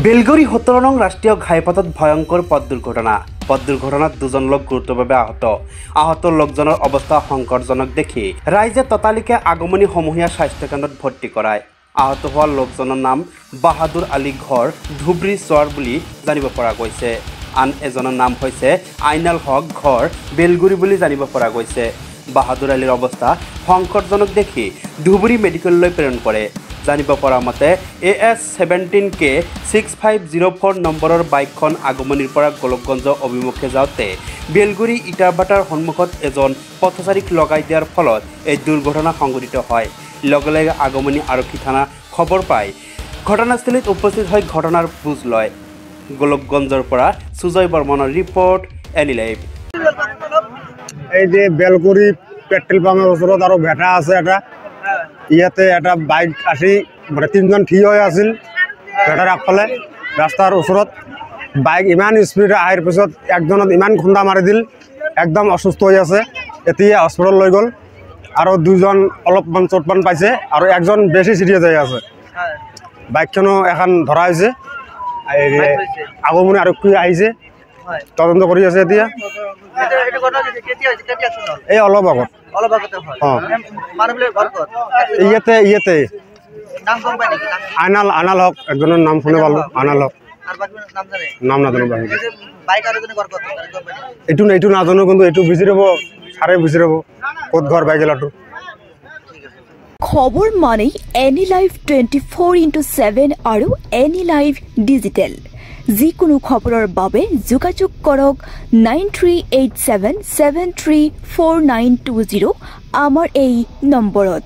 বেলগুড়ি 17 নং রাষ্ট্রীয় ঘাইপথত ভয়ঙ্কর পথ দুর্ঘটনাত দুজন লোক গুরুতরভাবে আহত লোকজনের অবস্থা সংকটজনক দেখি রাইজে ততালিকে আগমনী সমূহীয়া স্বাস্থ্যকেন্দ্ৰত ভৰ্তি কৰায়। আহত হওয়া লোকজনেৰ নাম বাহাদুৰ আলী ঘৰ ধুবৰী চোৱাৰ বুলি জানিব পৰা গৈছে। আন এজনেৰ নাম হৈছে আইনাল হক ঘৰ বেলগুড়ি বুলি জানিব পৰা গৈছে। বাহাদুৰ আলীৰ অবস্থা সংকটজনক দেখি ধুবৰী মেডিকেললৈ প্ৰেৰণ কৰে। জানিব পৰা মতে AS17K 6504 নম্বৰৰ বাইকখন আগমনিৰ পৰা গোলকগঞ্জ অভিমুখে যাওঁতে বেলগুড়ি ইটাৰভাটাৰ সন্মুখত এজন পথচাৰীক লগাই দিয়াৰ ফলত এই দুৰ্ঘটনা সংঘটিত হয়। লগে লগে আগমনী আৰক্ষী থানা খবৰ পাই ঘটনাস্থলীত উপস্থিত হৈ ঘটনাৰ বুজ লয়। গোলকগঞ্জৰ পৰা সুজয় বৰ্মনৰ ৰিপৰ্ট এনি লাইভ। এই যে বেলগুড়ি পেট্ৰোল পাম্পেৰ ওচৰত আৰু ভেটা আছে এটা, ইয়াতে এটা বাইক আসি মানে তিনজন থিয় হৈ আছিল ভেটাৰ আগফালে ৰাস্তাৰ ওচৰত। বাইক ইমান স্পীডে আহাৰ পিছত একজনত ইমান খুন্দা মাৰি দিল, একদম অসুস্থ হৈ আছে, এতিয়া হস্পিটেল লৈ গ'ল। আৰু দুজন অলপমান চোটমান পাইছে আৰু একজন বেছি চিৰিয়াছ হৈ আছে। বাইকখনো এখন ধৰা হৈছে, আগমনী আৰক্ষী আহিছে, তদন্ত কৰি আছে এতিয়া। এই অলপ আগত ইয়াতে আইনাল হক একজনের নাম শুনে পালো, আইনাল হক নাম নাজানো। এইটো নাজানো, কিন্তু এইটো বুজি ৰ'ব, ছাৰে বুজি ৰ'ব ক'ত ঘৰ বাইক এলাটো। খবৰ মানেই এনি লাইভ 24x7 আৰু এনি লাইভ ডিজিটেল। যিকোনো খবৰৰ বাবে যোগাযোগ কৰক 9387734920 আমাৰ এই নম্বৰত।